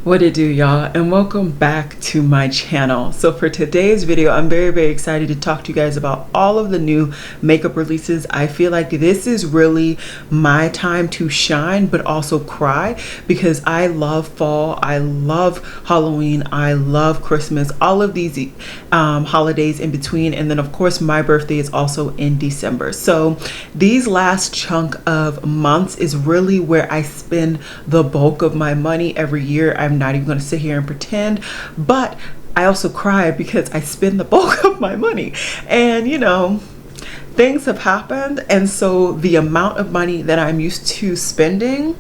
What it do, y'all, and welcome back to my channel. So for today's video, I'm very excited to talk to you guys about all of the new makeup releases. I feel like this is really my time to shine but also cry, because I love fall, I love Halloween, I love Christmas, all of these holidays in between, and then of course my birthday is also in December. So these last chunk of months is really where I spend the bulk of my money every year. I'm not even going to sit here and pretend, but I also cry because I spend the bulk of my money, and you know, things have happened, and so the amount of money that I'm used to spending,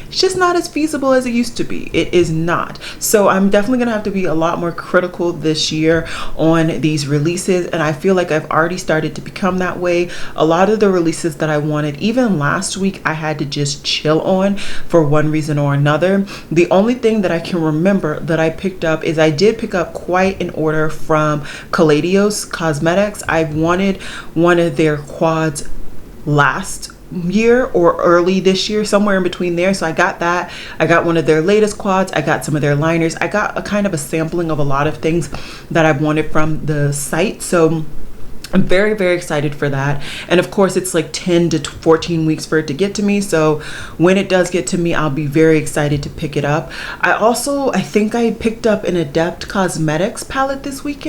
it's just not as feasible as it used to be. It is not. So I'm definitely gonna have to be a lot more critical this year on these releases, and I feel like I've already started to become that way. A lot of the releases that I wanted, even last week, I had to just chill on for one reason or another. The only thing that I can remember that I picked up is I did pick up quite an order from Kylie Cosmetics. I wanted one of their quads last year or early this year, somewhere in between there, so I got that. I got one of their latest quads, I got some of their liners, I got a kind of a sampling of a lot of things that I've wanted from the site, so I'm very excited for that. And of course it's like 10 to 14 weeks for it to get to me, so when it does get to me, I'll be very excited to pick it up. I think I picked up an Adept Cosmetics palette this week.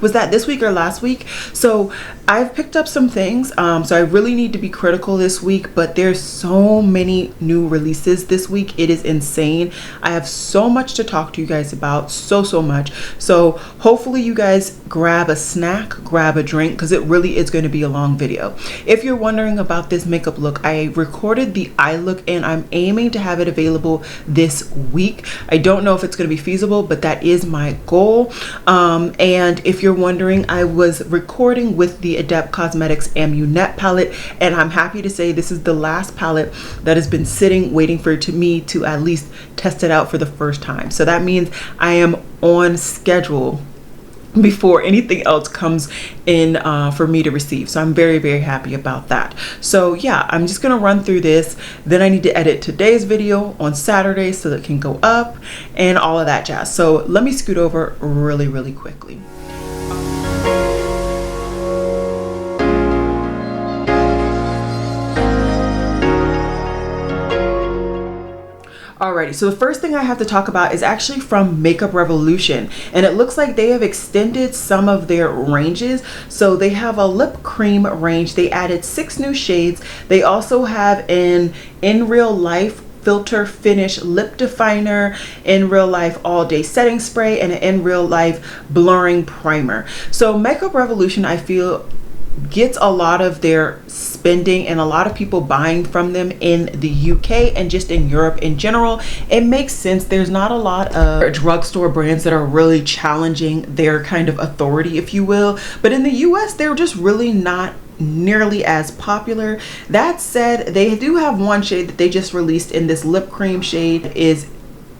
Was that this week or last week? So I've picked up some things, so I really need to be critical this week, but there's so many new releases this week. It is insane. I have so much to talk to you guys about, so much. So hopefully you guys grab a snack, grab a drink, because it really is going to be a long video. If you're wondering about this makeup look, I recorded the eye look and I'm aiming to have it available this week. I don't know if it's going to be feasible, but that is my goal. And if you're wondering, I was recording with the Adept Cosmetics Amunet palette, and I'm happy to say this is the last palette that has been sitting waiting for me to at least test it out for the first time. So that means I am on schedule before anything else comes in for me to receive. So I'm very happy about that. So yeah, I'm just gonna run through this, then I need to edit today's video on Saturday so that it can go up and all of that jazz. So let me scoot over really quickly. Alrighty, so the first thing I have to talk about is actually from Makeup Revolution, and it looks like they have extended some of their ranges. So they have a lip cream range. They added 6 new shades. They also have an In Real Life filter finish lip definer, In Real Life all day setting spray, and an In Real Life blurring primer. So Makeup Revolution, I feel, gets a lot of their spending and a lot of people buying from them in the UK and just in Europe in general. It makes sense. There's not a lot of drugstore brands that are really challenging their kind of authority, if you will, but in the US they're just really not nearly as popular. That said, they do have one shade that they just released in this lip cream shade, is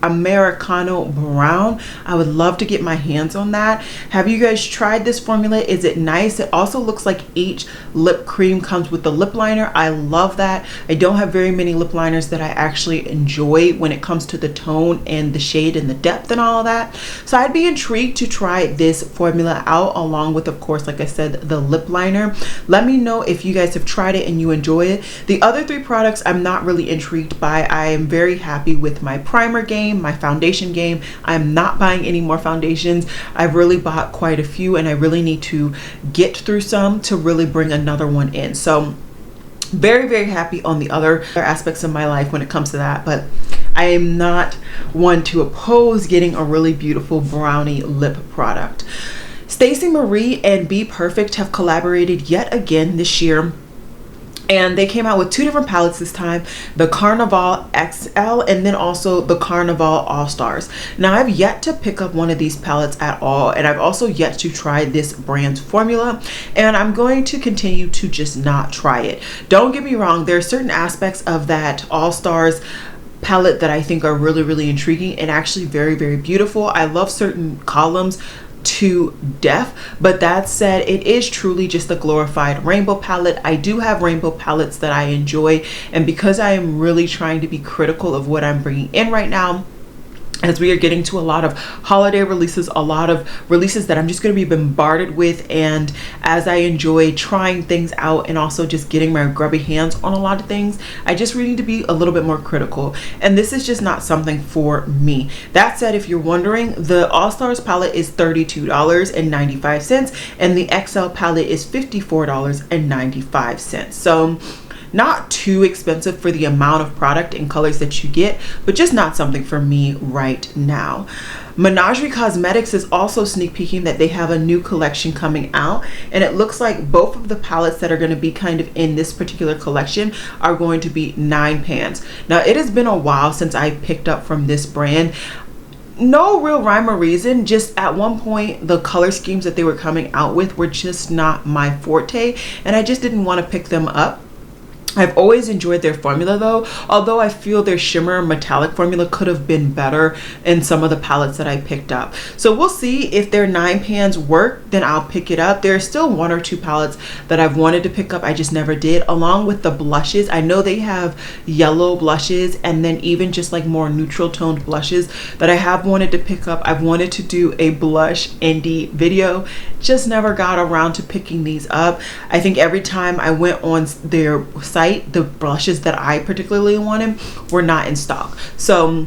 Americano Brown. I would love to get my hands on that. Have you guys tried this formula? Is it nice? It also looks like each lip cream comes with the lip liner. I love that. I don't have very many lip liners that I actually enjoy when it comes to the tone and the shade and the depth and all of that. So I'd be intrigued to try this formula out, along with, of course, like I said, the lip liner. Let me know if you guys have tried it and you enjoy it. The other 3 products I'm not really intrigued by. I am very happy with my primer game, my foundation game. I'm not buying any more foundations. I've really bought quite a few, and I really need to get through some to really bring another one in. So very happy on the other aspects of my life when it comes to that, but I am not one to oppose getting a really beautiful brownie lip product. Stacey Marie and Be Perfect have collaborated yet again this year, and they came out with 2 different palettes this time, the Carnival XL and then also the Carnival All Stars. Now I've yet to pick up one of these palettes at all, and I've also yet to try this brand's formula, and I'm going to continue to just not try it. Don't get me wrong, there are certain aspects of that All Stars palette that I think are really intriguing and actually very beautiful. I love certain columns to death, but that said, it is truly just a glorified rainbow palette. I do have rainbow palettes that I enjoy, and because I am really trying to be critical of what I'm bringing in right now, as we are getting to a lot of holiday releases, a lot of releases that I'm just going to be bombarded with, and as I enjoy trying things out and also just getting my grubby hands on a lot of things, I just really need to be a little bit more critical, and this is just not something for me. That said, if you're wondering, the All Stars palette is $32.95 and the XL palette is $54.95. So not too expensive for the amount of product and colors that you get, but just not something for me right now. Menagerie Cosmetics is also sneak peeking that they have a new collection coming out, and it looks like both of the palettes that are going to be kind of in this particular collection are going to be 9 pans. Now, it has been a while since I picked up from this brand. No real rhyme or reason, just at one point the color schemes that they were coming out with were just not my forte, and I just didn't want to pick them up. I've always enjoyed their formula though, although I feel their shimmer metallic formula could have been better in some of the palettes that I picked up. So we'll see if their 9 pans work, then I'll pick it up. There are still 1 or 2 palettes that I've wanted to pick up, I just never did, along with the blushes. I know they have yellow blushes and then even just like more neutral toned blushes that I have wanted to pick up. I've wanted to do a blush indie video, just never got around to picking these up. I think every time I went on their site, the blushes that I particularly wanted were not in stock. So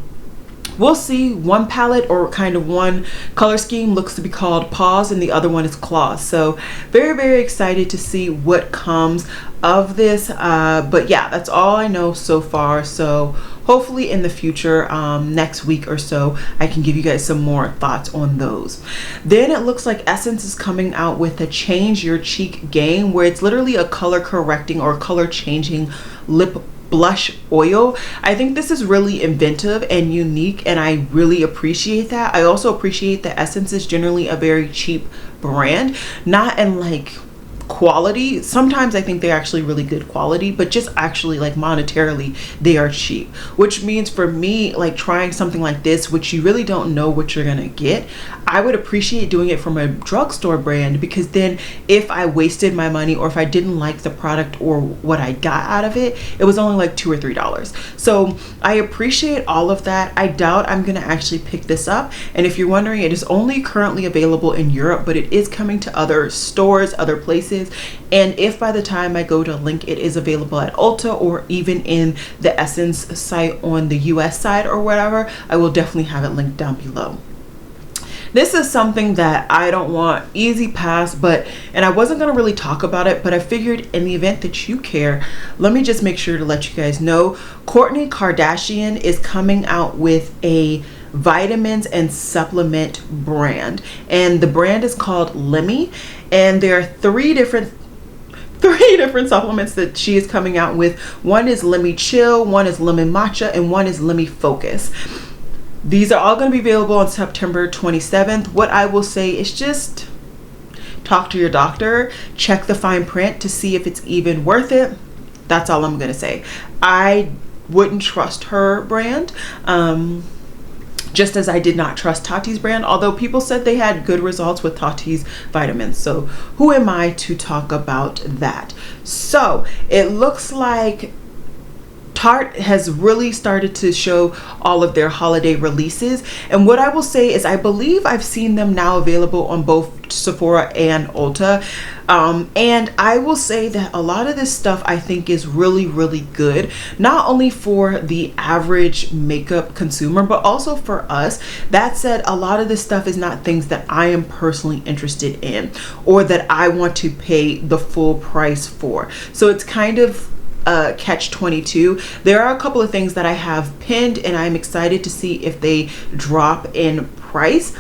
we'll see. One palette or kind of one color scheme looks to be called Paws and the other one is Claws. So very excited to see what comes of this, but yeah, that's all I know so far. So hopefully in the future, next week or so, I can give you guys some more thoughts on those. Then it looks like Essence is coming out with a Change Your Cheek game, where it's literally a color correcting or color changing lip blush oil. I think this is really inventive and unique, and I really appreciate that. I also appreciate that Essence is generally a very cheap brand, not in like quality. Sometimes I think they're actually really good quality, but just actually like monetarily they are cheap, which means for me, like trying something like this, which you really don't know what you're gonna get, I would appreciate doing it from a drugstore brand, because then if I wasted my money or if I didn't like the product or what I got out of it, it was only like $2 or $3. So I appreciate all of that. I doubt I'm gonna actually pick this up, and if you're wondering, it is only currently available in Europe, but it is coming to other stores, other places. And if by the time I go to link, it is available at Ulta or even in the Essence site on the US side or whatever, I will definitely have it linked down below. This is something that I don't want, easy pass, and I wasn't gonna really talk about it, but I figured in the event that you care, let me just make sure to let you guys know. Kourtney Kardashian is coming out with a vitamins and supplement brand, and the brand is called Lemme, and there are three different supplements that she is coming out with. One is Lemme Chill, one is Lemon Matcha, and one is Lemme Focus. These are all going to be available on September 27th. What I will say is just talk to your doctor, check the fine print to see if it's even worth it. That's all I'm going to say. I wouldn't trust her brand, just as I did not trust Tati's brand, although people said they had good results with Tati's vitamins. So who am I to talk about that? So it looks like Tarte has really started to show all of their holiday releases, and what I will say is I believe I've seen them now available on both Sephora and Ulta, and I will say that a lot of this stuff I think is really good, not only for the average makeup consumer but also for us. That said, a lot of this stuff is not things that I am personally interested in or that I want to pay the full price for, so it's kind of catch-22. There are a couple of things that I have pinned and I'm excited to see if they drop in price.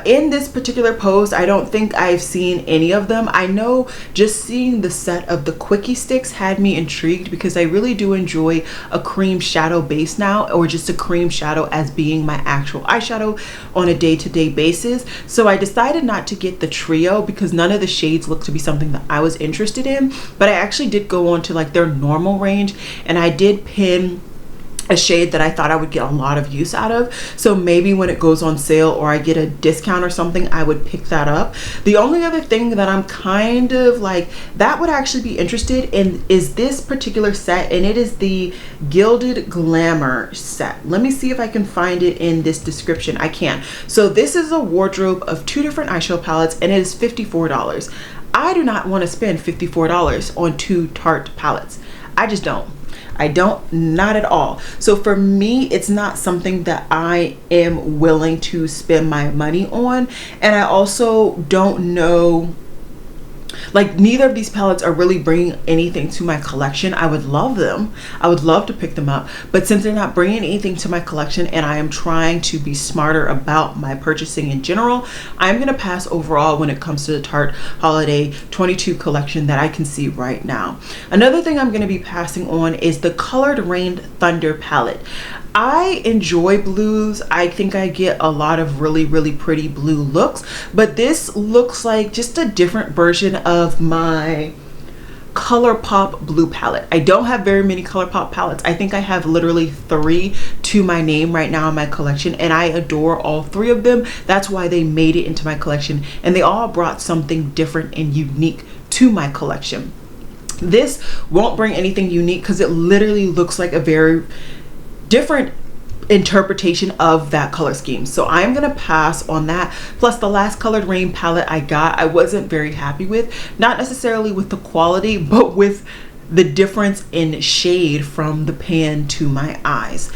In this particular post, I don't think I've seen any of them. I know just seeing the set of the quickie sticks had me intrigued, because I really do enjoy a cream shadow base now, or just a cream shadow as being my actual eyeshadow on a day-to-day basis. So I decided not to get the trio because none of the shades looked to be something that I was interested in, but I actually did go on to like their normal range, and I did pin a shade that I thought I would get a lot of use out of. So maybe when it goes on sale or I get a discount or something, I would pick that up. The only other thing that I'm kind of like that would actually be interested in is this particular set, and it is the Gilded Glamour Set. Let me see if I can find it in this description. I can. So this is a wardrobe of 2 different eyeshadow palettes, and it is $54. I do not want to spend $54 on 2 Tarte palettes. I just don't. Not at all. So for me, it's not something that I am willing to spend my money on. And I also don't know, like, neither of these palettes are really bringing anything to my collection. I would love them. I would love to pick them up. But since they're not bringing anything to my collection and I am trying to be smarter about my purchasing in general, I'm going to pass overall when it comes to the Tarte Holiday 22 collection that I can see right now. Another thing I'm going to be passing on is the Colored Rain Thunder palette. I enjoy blues. I think I get a lot of really, really pretty blue looks, but this looks like just a different version of my Colourpop blue palette. I don't have very many Colourpop palettes. I think I have literally 3 to my name right now in my collection, and I adore all 3 of them. That's why they made it into my collection, and they all brought something different and unique to my collection. This won't bring anything unique because it literally looks like a very different interpretation of that color scheme. So I'm gonna pass on that. Plus the last Colored Rain palette I got, I wasn't very happy with, not necessarily with the quality, but with the difference in shade from the pan to my eyes.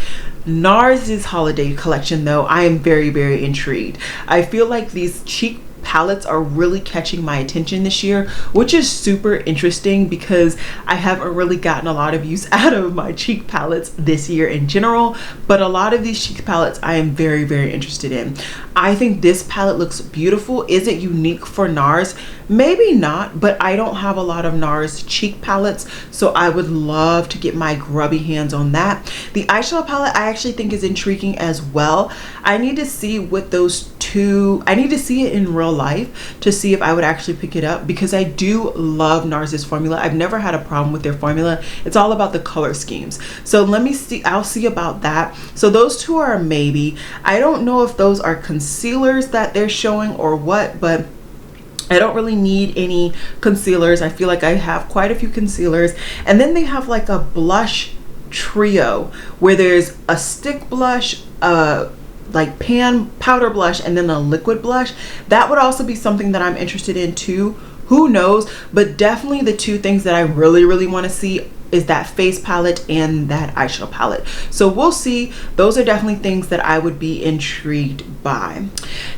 NARS's holiday collection though, I am very, very intrigued. I feel like these cheek palettes are really catching my attention this year, which is super interesting because I haven't really gotten a lot of use out of my cheek palettes this year in general, but a lot of these cheek palettes I am very, very interested in. I think this palette looks beautiful. Is it unique for NARS? Maybe not, but I don't have a lot of NARS cheek palettes, so I would love to get my grubby hands on that. The eyeshadow palette I actually think is intriguing as well. I need to see what those two, I need to see it in real life to see if I would actually pick it up, because I do love NARS's formula. I've never had a problem with their formula. It's all about the color schemes. So let me see, I'll see about that. So those two are a maybe. I don't know if those are concealers that they're showing or what, but I don't really need any concealers. I feel like I have quite a few concealers. And then they have like a blush trio where there's a stick blush, like pan powder blush, and then a liquid blush. That would also be something that I'm interested in too. Who knows? But definitely the two things that I really, really want to see is that face palette and that eyeshadow palette. So we'll see. Those are definitely things that I would be intrigued by.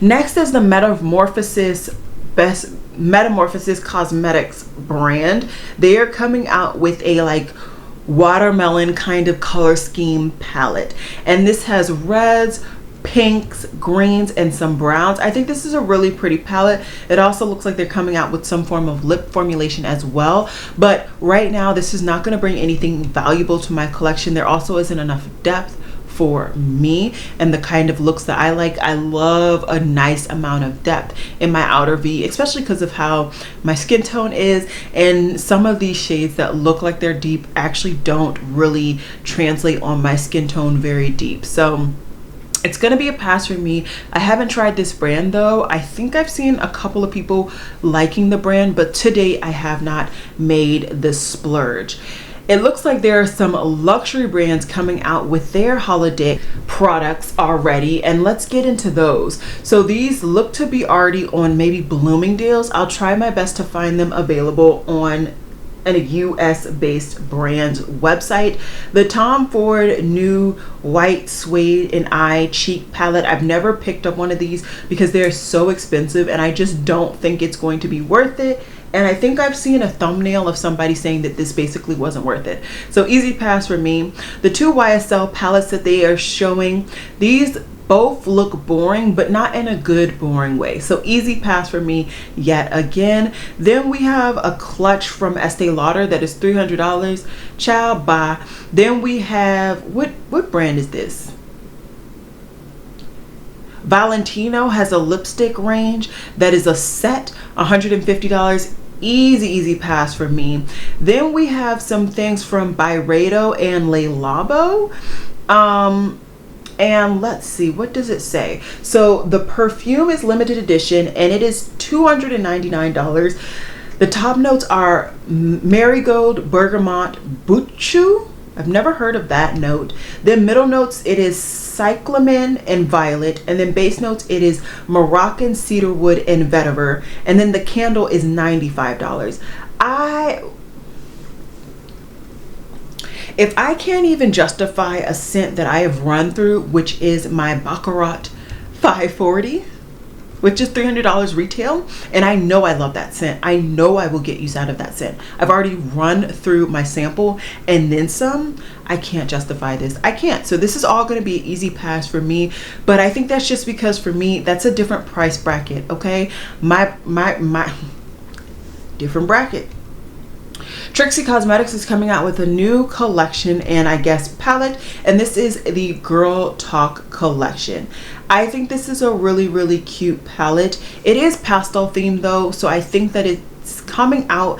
Next is the Metamorphosis Cosmetics brand. They are coming out with a like watermelon kind of color scheme palette, and this has reds, pinks, greens, and some browns. I think this is a really pretty palette. It also looks like they're coming out with some form of lip formulation as well, but right now this is not going to bring anything valuable to my collection. There also isn't enough depth for me and the kind of looks that I like. I love a nice amount of depth in my outer V, especially because of how my skin tone is, and some of these shades that look like they're deep actually don't really translate on my skin tone very deep. So it's gonna be a pass for me. I haven't tried this brand though. I think I've seen a couple of people liking the brand, but to date I have not made the splurge. It looks like there are some luxury brands coming out with their holiday products already, and let's get into those. So these look to be already on maybe Bloomingdale's. I'll try my best to find them available on a US based brand's website. The Tom Ford new white suede and eye cheek palette, I've never picked up one of these because they're so expensive and I just don't think it's going to be worth it. And I think I've seen a thumbnail of somebody saying that this basically wasn't worth it. So easy pass for me. The two YSL palettes that they are showing, these both look boring, but not in a good boring way. So easy pass for me yet again. Then we have a clutch from Estee Lauder that is $300. Ciao, bye. Then we have, what brand is this? Valentino has a lipstick range that is a set, $150. Easy pass for me. Then we have some things from Byredo and Le Labo. And let's see, what does it say? So the perfume is limited edition and it is $299. The top notes are marigold, bergamot, buchu. I've never heard of that note. Then middle notes, it is cyclamen and violet. And then base notes, it is Moroccan cedarwood and vetiver. And then the candle is $95. If I can't even justify a scent that I have run through, which is my Baccarat 540, which is $300 retail, and I know I love that scent. I know I will get use out of that scent. I've already run through my sample and then some. I can't justify this. I can't. So this is all going to be an easy pass for me, but I think that's just because for me, that's a different price bracket, okay? My different bracket. Trixie Cosmetics is coming out with a new collection and I guess palette, and this is the Girl Talk collection. I think this is a really cute palette. It is pastel themed though, so I think that it's coming out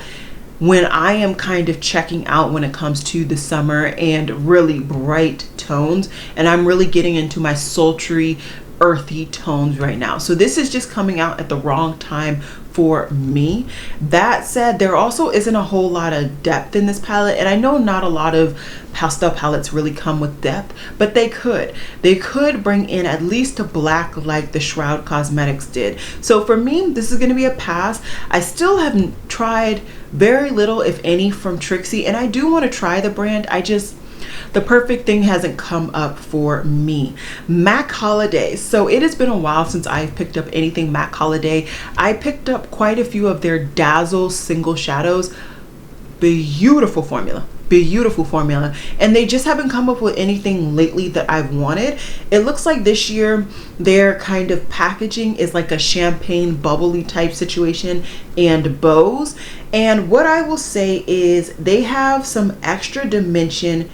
when I am kind of checking out when it comes to the summer and really bright tones, and I'm really getting into my sultry earthy tones right now. So this is just coming out at the wrong time for me. That said, there also isn't a whole lot of depth in this palette, and I know not a lot of pastel palettes really come with depth, but they could bring in at least a black like the Shroud Cosmetics did. So for me, this is going to be a pass. I still haven't tried very little if any from Trixie, and I do want to try the brand. The perfect thing hasn't come up for me. MAC Holiday. So it has been a while since I've picked up anything MAC Holiday. I picked up quite a few of their Dazzle single shadows. Beautiful formula. Beautiful formula. And they just haven't come up with anything lately that I've wanted. It looks like this year their kind of packaging is like a champagne bubbly type situation and bows. And what I will say is they have some extra dimension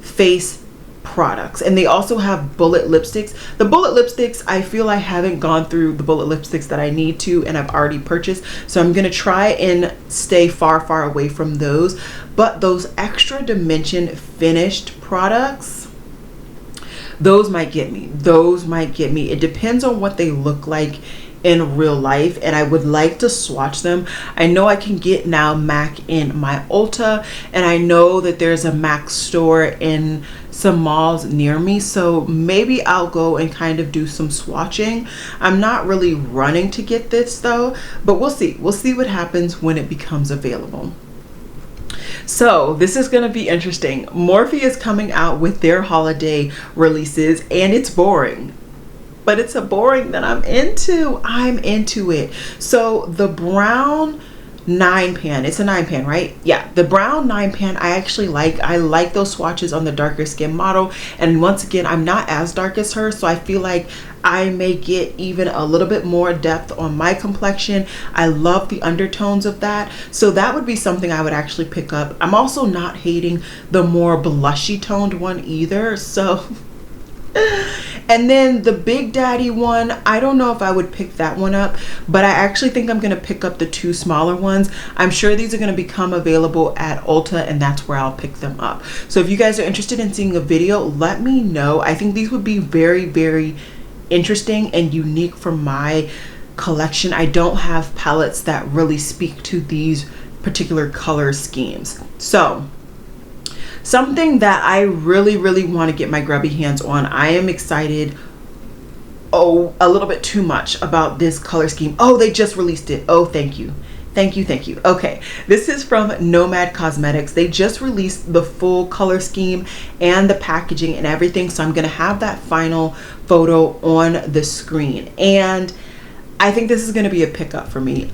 face products, and they also have bullet lipsticks. The bullet lipsticks, I feel I haven't gone through the bullet lipsticks that I need to, and I've already purchased, so I'm gonna try and stay far away from those. But those extra dimension finished products, those might get me. It depends on what they look like in real life, and I would like to swatch them. I know I can get now MAC in my Ulta, and I know that there's a MAC store in some malls near me, so maybe I'll go and kind of do some swatching. I'm not really running to get this though, but we'll see what happens when it becomes available. So this is going to be interesting. Morphe is coming out with their holiday releases, and it's boring, but it's a boring that I'm into it. So the brown 9-pan, it's a 9-pan, right? Yeah, the brown 9-pan I actually like. I like those swatches on the darker skin model, and once again, I'm not as dark as her, so I feel like I may get even a little bit more depth on my complexion. I love the undertones of that, so that would be something I would actually pick up. I'm also not hating the more blushy toned one either, so and then the Big Daddy one, I don't know if I would pick that one up, but I actually think I'm going to pick up the two smaller ones. I'm sure these are going to become available at Ulta, and that's where I'll pick them up. So if you guys are interested in seeing a video, let me know. I think these would be very interesting and unique for my collection. I don't have palettes that really speak to these particular color schemes. So something that I really want to get my grubby hands on. I am excited, a little bit too much about this color scheme. Oh, they just released it. Oh, thank you. Okay, this is from Nomad Cosmetics. They just released the full color scheme and the packaging and everything, so I'm gonna have that final photo on the screen, and I think this is gonna be a pickup for me.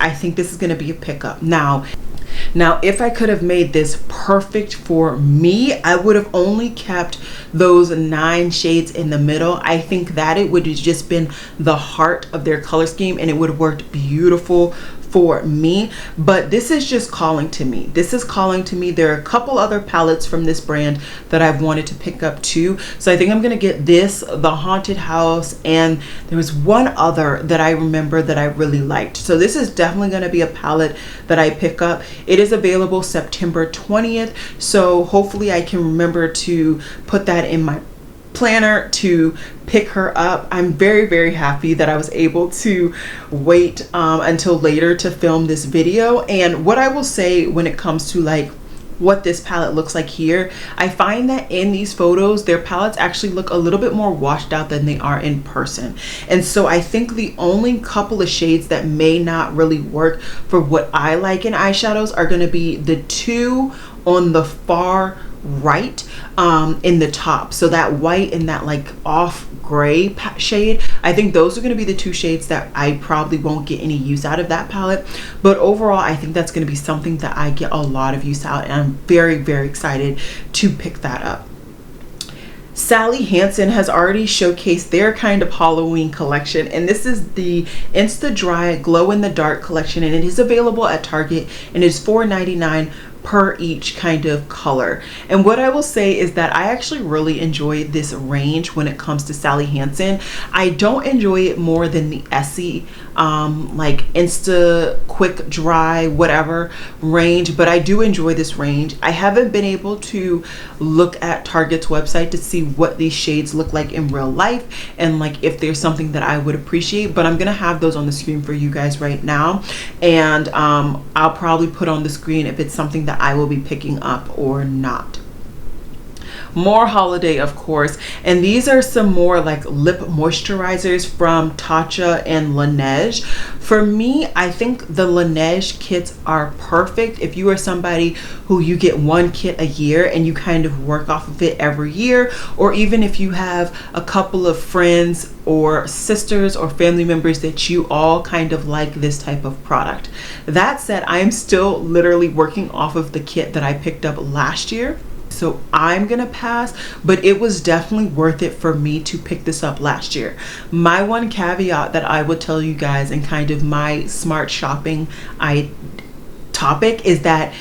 Now, if I could have made this perfect for me, I would have only kept those 9 shades in the middle. I think that it would have just been the heart of their color scheme, and it would have worked beautiful for me. But this is just calling to me. There are a couple other palettes from this brand that I've wanted to pick up too, so I think I'm gonna get this, the Haunted House, and there was one other that I remember that I really liked. So this is definitely gonna be a palette that I pick up. It is available September 20th, so hopefully I can remember to put that in my planner to pick her up. I'm very, very happy that I was able to wait until later to film this video. And what I will say when it comes to like what this palette looks like here, I find that in these photos their palettes actually look a little bit more washed out than they are in person. And so I think the only couple of shades that may not really work for what I like in eyeshadows are going to be the two on the far right in the top, so that white and that like off gray shade. I think those are going to be the two shades that I probably won't get any use out of that palette, but overall I think that's going to be something that I get a lot of use out, and I'm very, very excited to pick that up. Sally Hansen has already showcased their kind of Halloween collection, and this is the Insta Dry Glow in the Dark collection, and it is available at Target, and it's $4.99 per each kind of color. And what I will say is that I actually really enjoy this range when it comes to Sally Hansen. I don't enjoy it more than the Essie like Insta Quick Dry whatever range, but I do enjoy this range. I haven't been able to look at Target's website to see what these shades look like in real life and like if there's something that I would appreciate, but I'm gonna have those on the screen for you guys right now, and I'll probably put on the screen if it's something that I will be picking up or not. More holiday, of course, and these are some more like lip moisturizers from Tatcha and Laneige. For me, I think the Laneige kits are perfect if you are somebody who you get one kit a year and you kind of work off of it every year, or even if you have a couple of friends or sisters or family members that you all kind of like this type of product. That said, I am still literally working off of the kit that I picked up last year, so I'm gonna pass, but it was definitely worth it for me to pick this up last year. My one caveat that I would tell you guys and kind of my smart shopping topic is that,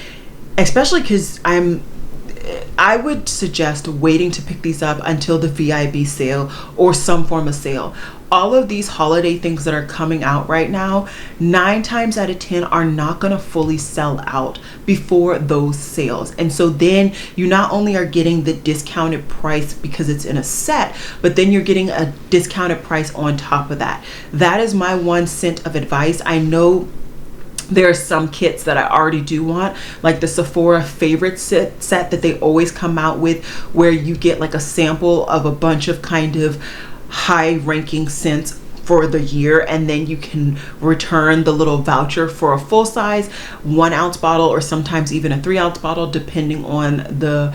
especially because I would suggest waiting to pick these up until the VIB sale or some form of sale. All of these holiday things that are coming out right now, 9 times out of 10 are not going to fully sell out before those sales. And so then you not only are getting the discounted price because it's in a set, but then you're getting a discounted price on top of that. That is my 1 cent of advice. I know there are some kits that I already do want, like the Sephora favorite set that they always come out with, where you get like a sample of a bunch of kind of high ranking scents for the year, and then you can return the little voucher for a full size 1 ounce bottle, or sometimes even a 3 ounce bottle depending on the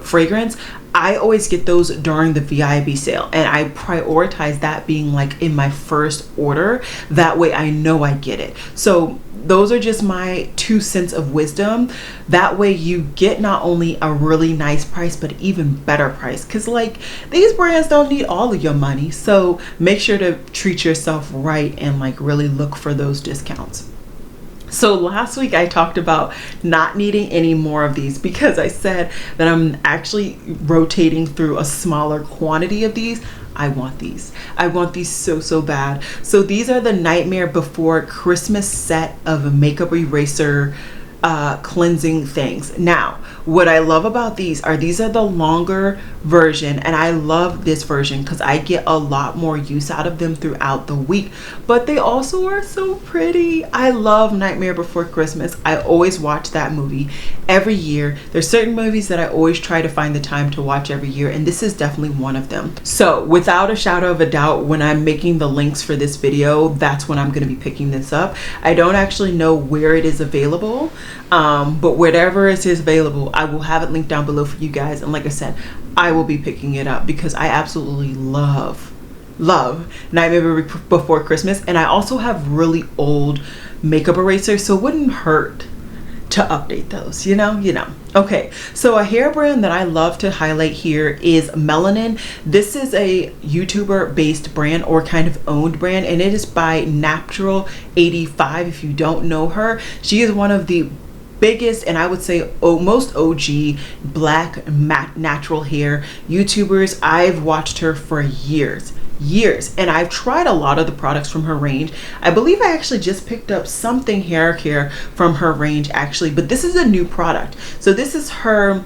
fragrance. I always get those during the VIB sale, and I prioritize that being like in my first order. That way I know I get it. So those are just my 2 cents of wisdom. That way you get not only a really nice price, but even better price, because like these brands don't need all of your money. So make sure to treat yourself right and like really look for those discounts. So last week I talked about not needing any more of these because I said that I'm actually rotating through a smaller quantity of these. I want these. I want these so bad. So these are the Nightmare Before Christmas set of makeup eraser cleansing things. Now, what I love about these are the longer version, and I love this version because I get a lot more use out of them throughout the week, but they also are so pretty. I love Nightmare Before Christmas. I always watch that movie every year. There's certain movies that I always try to find the time to watch every year, and this is definitely one of them. So without a shadow of a doubt, when I'm making the links for this video, that's when I'm going to be picking this up. I don't actually know where it is available, but wherever it is available, I will have it linked down below for you guys. And like I said, I will be picking it up because I absolutely love Nightmare Before Christmas. And I also have really old makeup erasers, so it wouldn't hurt to update those, you know. Okay, so a hair brand that I love to highlight here is Melanin. This is a YouTuber based brand, or kind of owned brand, and it is by Natural 85. If you don't know her, she is one of the biggest, and I would say most OG black natural hair YouTubers. I've watched her for years, and I've tried a lot of the products from her range. I believe I actually just picked up something hair care from her range actually, but this is a new product. So this is her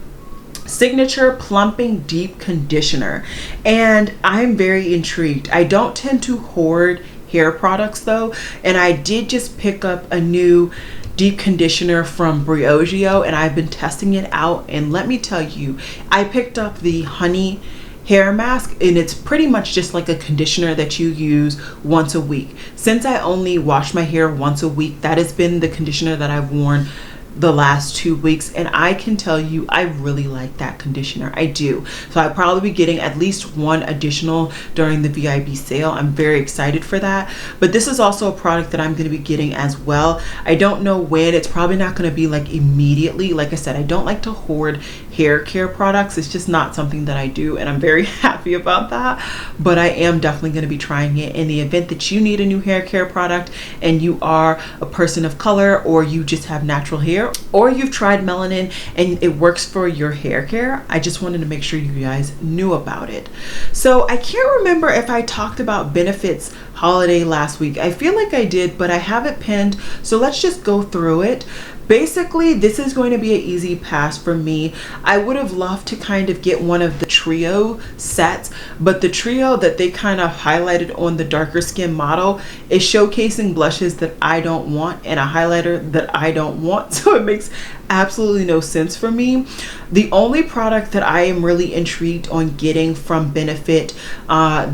Signature Plumping Deep Conditioner, and I'm very intrigued. I don't tend to hoard hair products though, and I did just pick up a new deep conditioner from Briogeo, and I've been testing it out, and let me tell you, I picked up the honey hair mask, and it's pretty much just like a conditioner that you use once a week. Since I only wash my hair once a week, that has been the conditioner that I've worn the last 2 weeks, and I can tell you I really like that conditioner. I do. So I'll probably be getting at least one additional during the VIB sale. I'm very excited for that. But this is also a product that I'm going to be getting as well. I don't know when. It's probably not going to be like immediately. Like I said, I don't like to hoard hair care products. It's just not something that I do, and I'm very happy about that. But I am definitely going to be trying it in the event that you need a new hair care product and you are a person of color, or you just have natural hair, or you've tried melanin and it works for your hair care. I just wanted to make sure you guys knew about it. So I can't remember if I talked about Benefits holiday last week. I feel like I did, but I have it pinned, so let's just go through it. Basically, this is going to be an easy pass for me. I would have loved to kind of get one of the trio sets, but the trio that they kind of highlighted on the darker skin model is showcasing blushes that I don't want and a highlighter that I don't want, so it makes absolutely no sense for me. The only product that I am really intrigued on getting from Benefit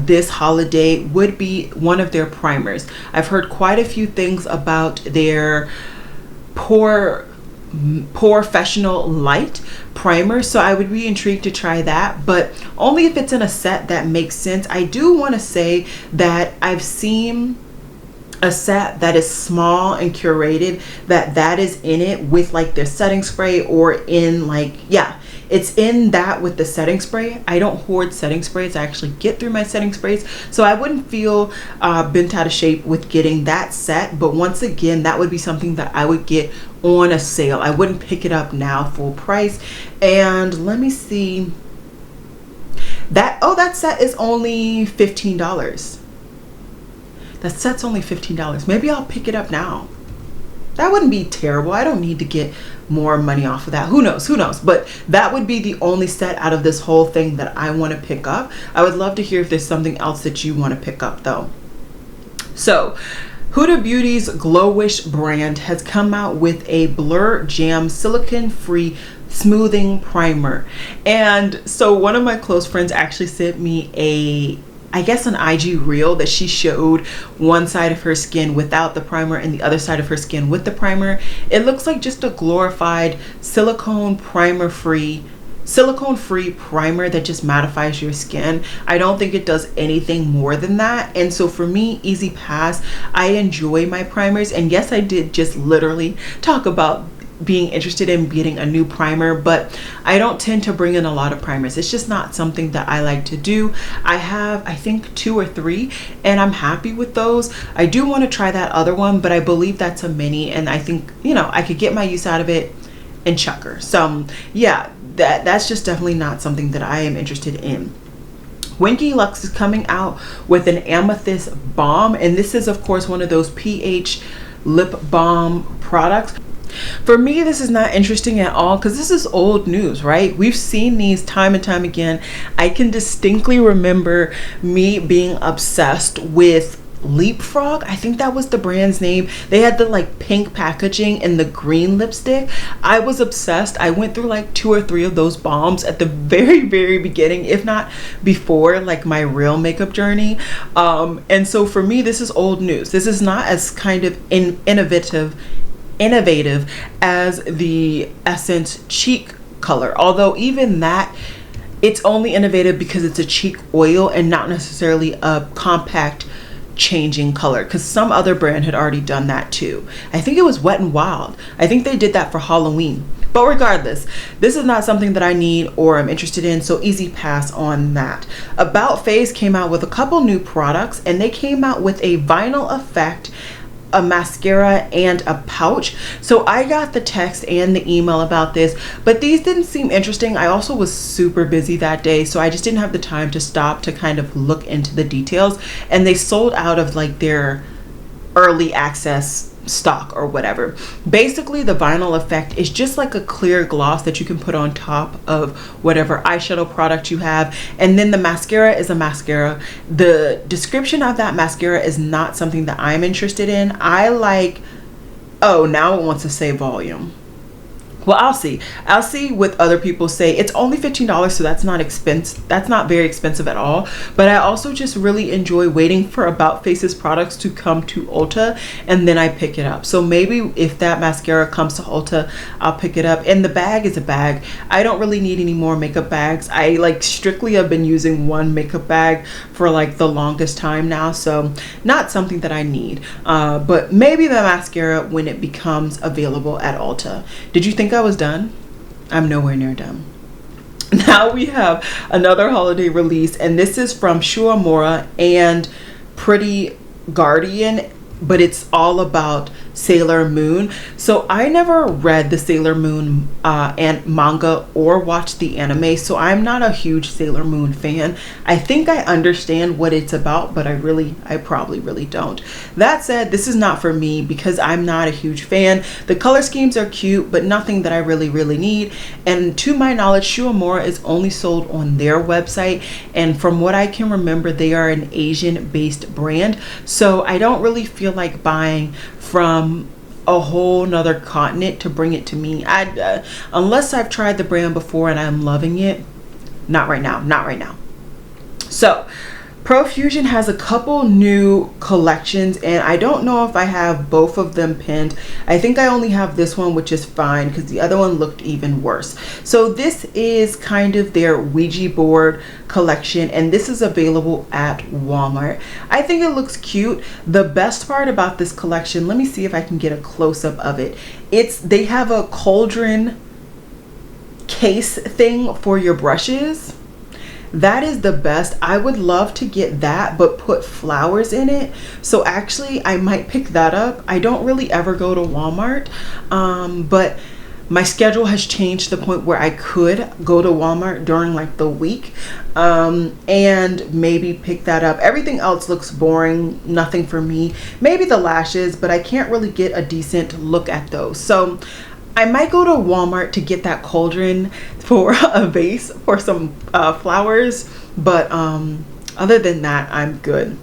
this holiday would be one of their primers. I've heard quite a few things about their Professional Light primer, so I would be intrigued to try that, but only if it's in a set that makes sense. I do want to say that I've seen a set that is small and curated that is in it with like their setting spray, or in like, yeah, it's in that with the setting spray. I don't hoard setting sprays. I actually get through my setting sprays, so I wouldn't feel bent out of shape with getting that set. But once again, that would be something that I would get on a sale. I wouldn't pick it up now full price. And let me see, that, oh, that set is only $15. That set's only $15. Maybe I'll pick it up now. That wouldn't be terrible. I don't need to get more money off of that. Who knows? Who knows? But that would be the only set out of this whole thing that I want to pick up. I would love to hear if there's something else that you want to pick up though. So Huda Beauty's Glowish brand has come out with a Blur Jam silicone-free smoothing primer. And so one of my close friends actually sent me I guess an IG reel that she showed one side of her skin without the primer and the other side of her skin with the primer. It looks like just a glorified silicone-free primer that just mattifies your skin. I don't think it does anything more than that. And so for me, easy pass. I enjoy my primers, and yes, I did just literally talk about being interested in getting a new primer, but I don't tend to bring in a lot of primers. It's just not something that I like to do. I have, I think, 2 or 3, and I'm happy with those. I do want to try that other one, but I believe that's a mini, and I think, you know, I could get my use out of it and chuck her. So yeah, that's just definitely not something that I am interested in. WinkyLux is coming out with an Amethyst balm, and this is of course one of those pH lip balm products. For me, this is not interesting at all because this is old news, right? We've seen these time and time again. I can distinctly remember me being obsessed with Leapfrog. I think that was the brand's name. They had the like pink packaging and the green lipstick. I was obsessed. I went through like 2 or 3 of those balms at the very beginning, if not before like my real makeup journey. And so for me, this is old news. This is not as kind of innovative as the Essence cheek color, although even that, it's only innovative because it's a cheek oil and not necessarily a compact changing color, because some other brand had already done that too. I think it was Wet n Wild. I think they did that for Halloween. But regardless, this is not something that I need or I'm interested in, so easy pass on that. About Face came out with a couple new products, and they came out with a vinyl effect, a mascara, and a pouch. So I got the text and the email about this, but these didn't seem interesting. I also was super busy that day, so I just didn't have the time to stop to kind of look into the details, and they sold out of like their early access stock or whatever. Basically, the vinyl effect is just like a clear gloss that you can put on top of whatever eyeshadow product you have. And then the mascara is a mascara. The description of that mascara is not something that I'm interested in. I like, oh, now it wants to say volume. Well, I'll see what other people say. It's only $15, so that's not expensive. That's not very expensive at all. But I also just really enjoy waiting for About Face's products to come to Ulta, and then I pick it up. So maybe if that mascara comes to Ulta, I'll pick it up. And the bag is a bag. I don't really need any more makeup bags. I like strictly have been using one makeup bag for like the longest time now, so not something that I need. But maybe the mascara when it becomes available at Ulta. Did you think I was done? I'm nowhere near done. Now we have another holiday release, and this is from Shuuemura and Pretty Guardian, but it's all about Sailor Moon. So I never read the Sailor Moon and manga or watched the anime, so I'm not a huge Sailor Moon fan. I think I understand what it's about, but I probably really don't. That said, this is not for me because I'm not a huge fan. The color schemes are cute, but nothing that I really need. And to my knowledge, Shuuemura is only sold on their website, and from what I can remember, they are an Asian based brand, so I don't really feel like buying from a whole nother continent to bring it to me. Unless I've tried the brand before and I'm loving it. Not right now. So Profusion has a couple new collections, and I don't know if I have both of them pinned. I think I only have this one, which is fine because the other one looked even worse. So this is kind of their Ouija board collection, and this is available at Walmart. I think it looks cute. The best part about this collection, let me see if I can get a close-up of it. They have a cauldron case thing for your brushes. That is the best. I would love to get that, but put flowers in it. So actually I might pick that up. I don't really ever go to Walmart, but my schedule has changed to the point where I could go to Walmart during like the week, and maybe pick that up. Everything else looks boring, nothing for me. Maybe the lashes, but I can't really get a decent look at those. So I might go to Walmart to get that cauldron for a vase for some flowers, but other than that, I'm good.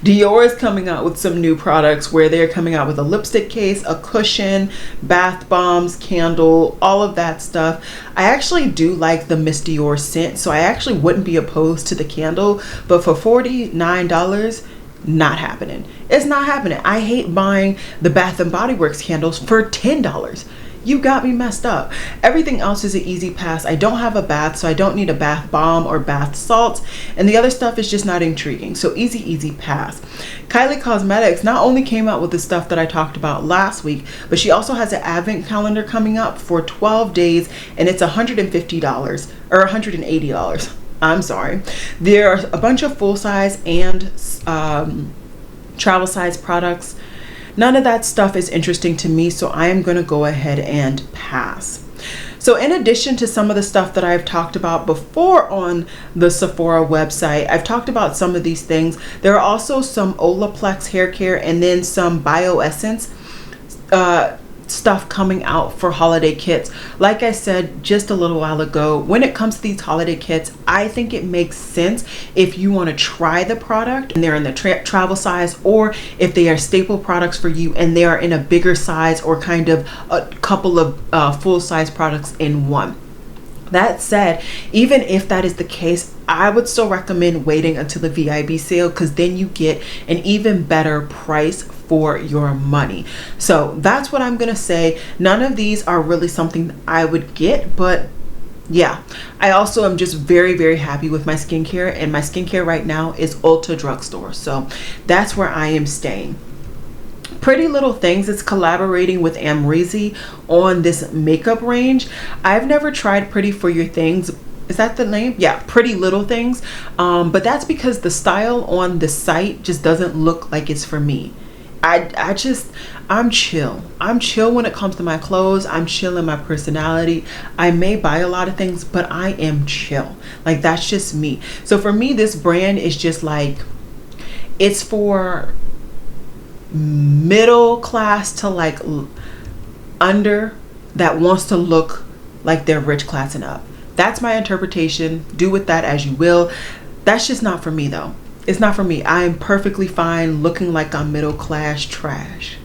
Dior is coming out with some new products where they're coming out with a lipstick case, a cushion, bath bombs, candle, all of that stuff. I actually do like the Miss Dior scent, so I actually wouldn't be opposed to the candle, but for $49, not happening. It's not happening. I hate buying the Bath and Body Works candles for $10. You got me messed up. Everything else is an easy pass. I don't have a bath, so I don't need a bath bomb or bath salts, and the other stuff is just not intriguing. So easy pass. Kylie Cosmetics not only came out with the stuff that I talked about last week, but she also has an advent calendar coming up for 12 days, and it's $150 or $180. I'm sorry. There are a bunch of full size and travel size products. None of that stuff is interesting to me, so I am going to go ahead and pass. So in addition to some of the stuff that I've talked about before on the Sephora website, I've talked about some of these things. There are also some Olaplex hair care and then some Bioessence stuff coming out for holiday kits. Like I said just a little while ago, when it comes to these holiday kits, I think it makes sense if you want to try the product and they're in the travel size, or if they are staple products for you and they are in a bigger size, or kind of a couple of full size products in one. That said, even if that is the case, I would still recommend waiting until the VIB sale, because then you get an even better price for your money. So that's what I'm gonna say. None of these are really something I would get, but yeah, I also am just very happy with my skincare, and my skincare right now is Ulta Drugstore, so that's where I am staying. Pretty Little Things is collaborating with Amrezy on this makeup range. I've never tried Pretty For Your Things. Is that the name? Yeah, Pretty Little Things. But that's because the style on the site just doesn't look like it's for me. I'm chill. I'm chill when it comes to my clothes. I'm chill in my personality. I may buy a lot of things, but I am chill. Like, that's just me. So for me, this brand is just like, it's for middle class to like under that wants to look like they're rich class and up. That's my interpretation. Do with that as you will. That's just not for me though. It's not for me. I am perfectly fine looking like I'm middle class trash.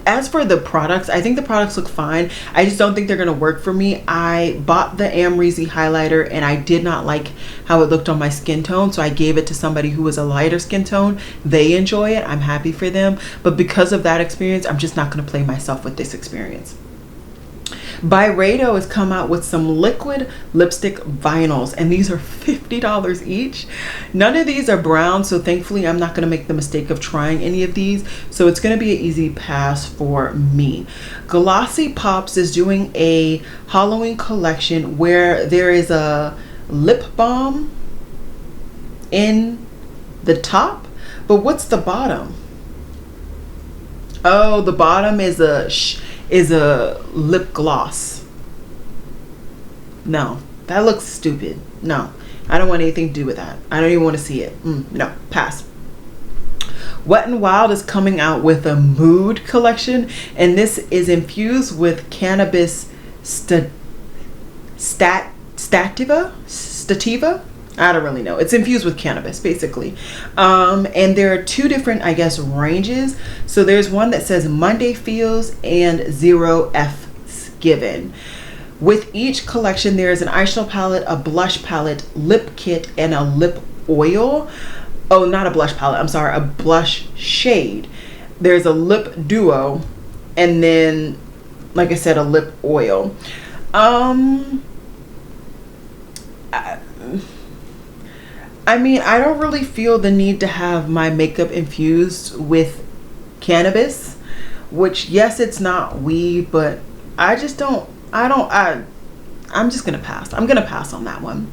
As for the products, I think the products look fine. I just don't think they're gonna work for me. I bought the Amrezy highlighter and I did not like how it looked on my skin tone, so I gave it to somebody who was a lighter skin tone. They enjoy it. I'm happy for them. But because of that experience, I'm just not gonna play myself with this experience. Byredo has come out with some liquid lipstick vinyls, and these are $50 each. None of these are brown, so thankfully I'm not going to make the mistake of trying any of these, so it's going to be an easy pass for me. Glossy Pops is doing a Halloween collection where there is a lip balm in the top, but what's the bottom? Oh, the bottom is a lip gloss. No, that looks stupid. No, I don't want anything to do with that. I don't even want to see it. No, pass. Wet n Wild is coming out with a mood collection, and this is infused with cannabis stativa. I don't really know. It's infused with cannabis basically. And there are two different, I guess, ranges. So there's one that says Monday Feels and 0 F's Given. With each collection, there is an eyeshadow palette, a blush palette, lip kit, and a lip oil. Oh, not a blush palette. I'm sorry, a blush shade. There's a lip duo, and then, like I said, a lip oil. I mean, I don't really feel the need to have my makeup infused with cannabis, which, yes, it's not weed, but I just don't, I'm just gonna pass. I'm gonna pass on that one.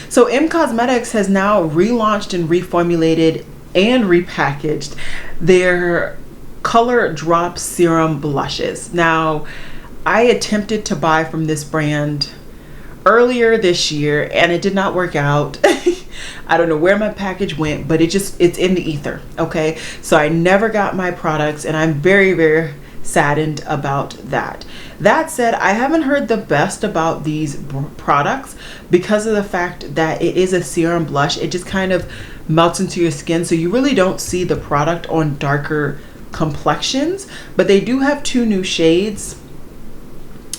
So M Cosmetics has now relaunched and reformulated and repackaged their Color Drop Serum blushes. Now, I attempted to buy from this brand earlier this year and it did not work out. I don't know where my package went, but it's in the ether. Okay, so I never got my products and I'm very, very saddened about that. That said, I haven't heard the best about these products because of the fact that it is a serum blush. It just kind of melts into your skin, so you really don't see the product on darker complexions. But they do have two new shades.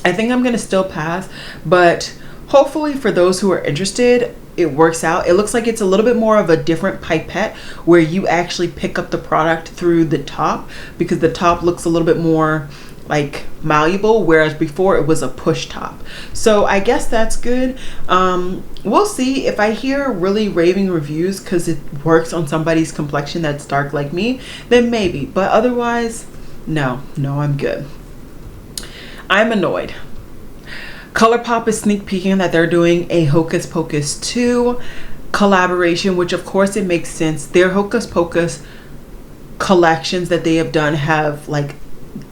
I think I'm gonna still pass, but hopefully for those who are interested, it works out. It looks like it's a little bit more of a different pipette where you actually pick up the product through the top, because the top looks a little bit more like malleable, whereas before it was a push top. So I guess that's good. We'll see. If I hear really raving reviews because it works on somebody's complexion that's dark like me, then maybe, but otherwise no, I'm good. I'm annoyed. Colourpop is sneak peeking that they're doing a Hocus Pocus 2 collaboration, which of course it makes sense. Their Hocus Pocus collections that they have done have like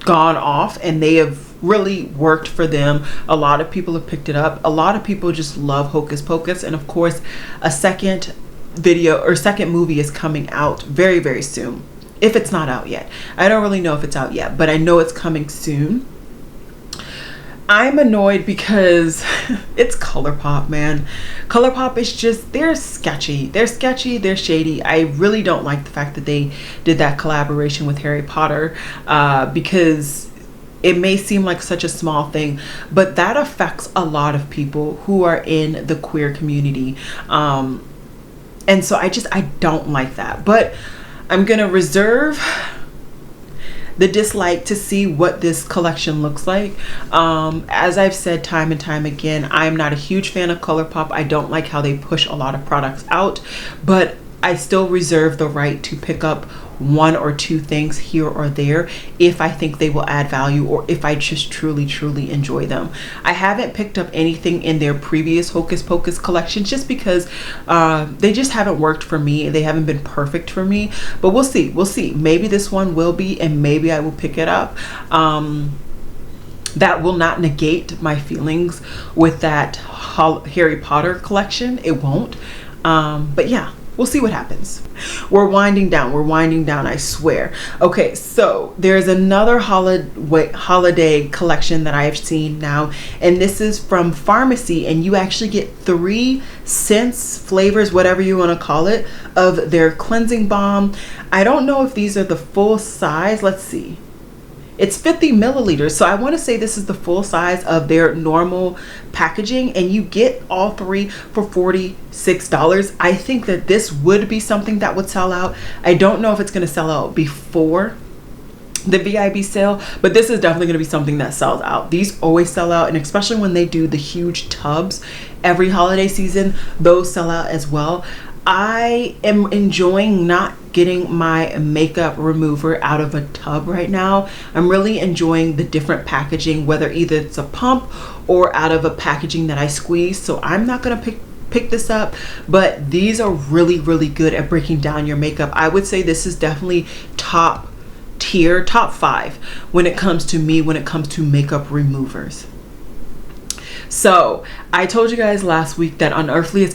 gone off and they have really worked for them. A lot of people have picked it up. A lot of people just love Hocus Pocus, and of course a second video or second movie is coming out very, very soon, if it's not out yet. I don't really know if it's out yet, but I know it's coming soon. I'm annoyed because it's Colourpop, man. Colourpop is just, they're sketchy. They're shady. I really don't like the fact that they did that collaboration with Harry Potter because it may seem like such a small thing, but that affects a lot of people who are in the queer community. And so I don't like that, but I'm gonna reserve the dislike to see what this collection looks like. As I've said time and time again, I'm not a huge fan of Colourpop. I don't like how they push a lot of products out, but I still reserve the right to pick up one or two things here or there if I think they will add value or if I just truly enjoy them. I haven't picked up anything in their previous Hocus Pocus collection just because they just haven't worked for me. They haven't been perfect for me, but we'll see. Maybe this one will be, and maybe I will pick it up. That will not negate my feelings with that Harry Potter collection. It won't. But yeah, we'll see what happens. We're winding down, I swear. Okay, so there's another holiday collection that I've seen now, and this is from Pharmacy, and you actually get 3 scents, flavors, whatever you want to call it, of their cleansing balm. I don't know if these are the full size. Let's see. It's 50 milliliters, so I want to say this is the full size of their normal packaging, and you get all 3 for $46. I think that this would be something that would sell out. I don't know if it's going to sell out before the VIB sale, but this is definitely going to be something that sells out. These always sell out, and especially when they do the huge tubs every holiday season, those sell out as well. I am enjoying not getting my makeup remover out of a tub right now. I'm really enjoying the different packaging, whether either it's a pump or out of a packaging that I squeeze. So I'm not gonna pick this up, but these are really, really good at breaking down your makeup. I would say this is definitely top tier, top 5 when it comes to makeup removers. So I told you guys last week that Unearthly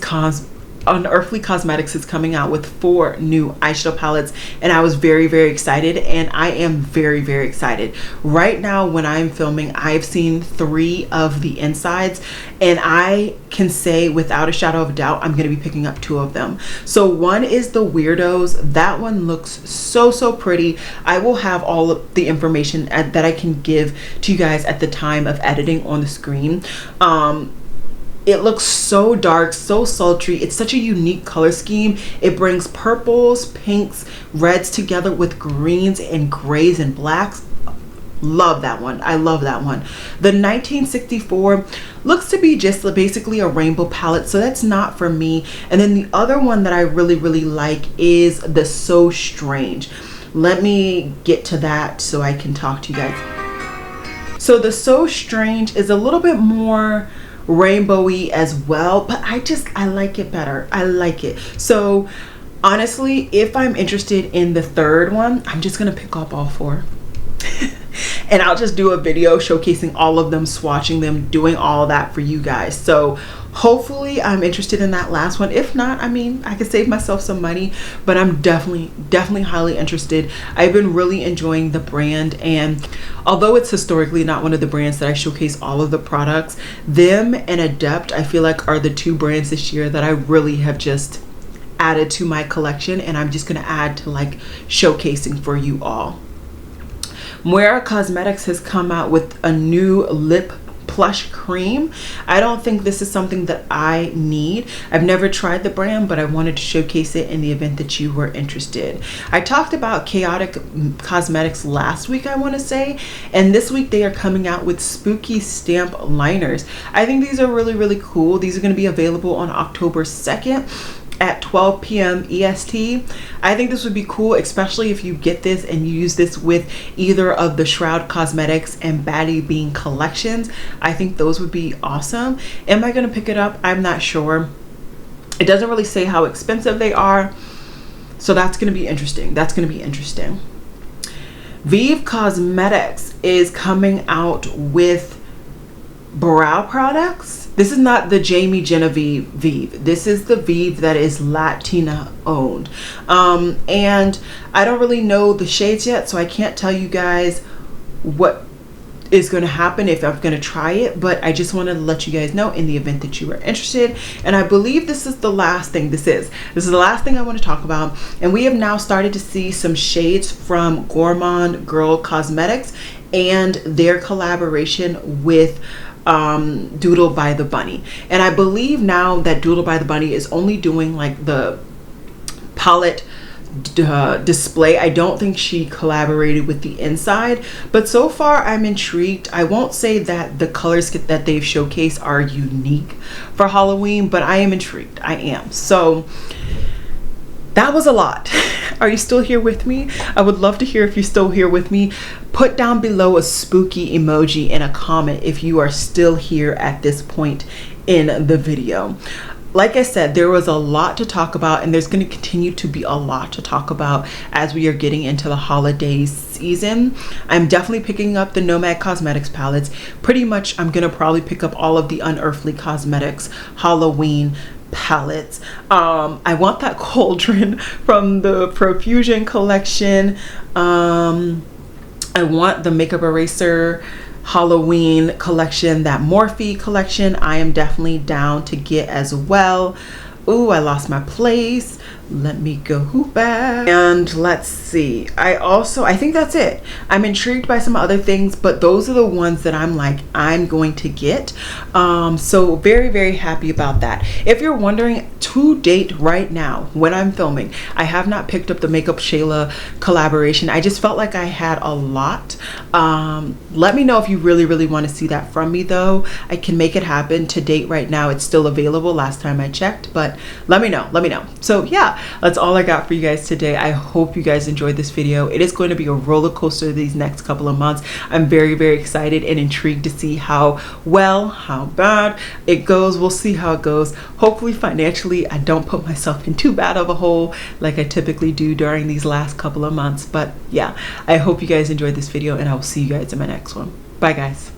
Cosmetics is coming out with 4 new eyeshadow palettes, and I was very, very excited, and I am very, very excited. Right now when I'm filming, I've seen 3 of the insides, and I can say without a shadow of a doubt I'm going to be picking up 2 of them. So one is the Weirdos. That one looks so pretty. I will have all of the information that I can give to you guys at the time of editing on the screen. It looks so dark, so sultry. It's such a unique color scheme. It brings purples, pinks, reds together with greens and grays and blacks. Love that one. I love that one. The 1964 looks to be just basically a rainbow palette, so that's not for me. And then the other one that I really, really like is the So Strange. Let me get to that so I can talk to you guys. So the So Strange is a little bit more rainbowy as well, but I like it better. I like it. So honestly, if I'm interested in the third one, I'm just gonna pick up all 4 and I'll just do a video showcasing all of them, swatching them, doing all that for you guys. So hopefully I'm interested in that last one. If not, I mean, I could save myself some money, but I'm definitely highly interested. I've been really enjoying the brand, and although it's historically not one of the brands that I showcase all of the products, them and Adept I feel like are the 2 brands this year that I really have just added to my collection, and I'm just gonna add to like showcasing for you all. Moira Cosmetics has come out with a new Lip Plush Cream. I don't think this is something that I need. I've never tried the brand, but I wanted to showcase it in the event that you were interested. I talked about Chaotic Cosmetics last week, I want to say, and this week they are coming out with Spooky Stamp Liners. I think these are really, really cool. These are going to be available on October 2nd. At 12 p.m. EST. I think this would be cool, especially if you get this and you use this with either of the Shroud Cosmetics and Baddie Bean collections. I think those would be awesome. Am I going to pick it up? I'm not sure. It doesn't really say how expensive they are, so that's going to be interesting. Vive Cosmetics is coming out with brow products. This is not the Jamie Genevieve Vive. This is the Vive that is Latina owned. And I don't really know the shades yet, so I can't tell you guys what is going to happen if I'm going to try it, but I just wanted to let you guys know in the event that you are interested. And I believe this is the last thing. This is the last thing I want to talk about. And we have now started to see some shades from Gourmand Girl Cosmetics and their collaboration with Doodle by the Bunny. And I believe now that Doodle by the Bunny is only doing like the palette display. I don't think she collaborated with the inside, but so far I'm intrigued. I won't say that the colors that they've showcased are unique for Halloween, but I am intrigued. I am. So that was a lot. Are you still here with me? I would love to hear if you're still here with me. Put down below a spooky emoji and a comment if you are still here at this point in the video. Like I said, there was a lot to talk about, and there's going to continue to be a lot to talk about as we are getting into the holiday season. I'm definitely picking up the Nomad Cosmetics palettes. Pretty much I'm going to probably pick up all of the Unearthly Cosmetics Halloween palettes. I want that cauldron from the Profusion collection. I want the makeup eraser Halloween collection, that Morphe collection. I am definitely down to get as well. Ooh, I lost my place. Let me go back and let's see. I think that's it. I'm intrigued by some other things, but those are the ones that I'm like, I'm going to get. So very, very happy about that. If you're wondering, to date right now when I'm filming, I have not picked up the Makeup Shayla collaboration. I just felt like I had a lot. Let me know if you really, really want to see that from me though. I can make it happen. To date right now, it's still available last time I checked, but let me know. So yeah, that's all I got for you guys today. I hope you guys enjoyed this video. It is going to be a roller coaster these next couple of months. I'm very, very excited and intrigued to see how well, how bad it goes. We'll see how it goes. Hopefully financially, I don't put myself in too bad of a hole like I typically do during these last couple of months. But yeah, I hope you guys enjoyed this video and I will see you guys in my next one. Bye guys.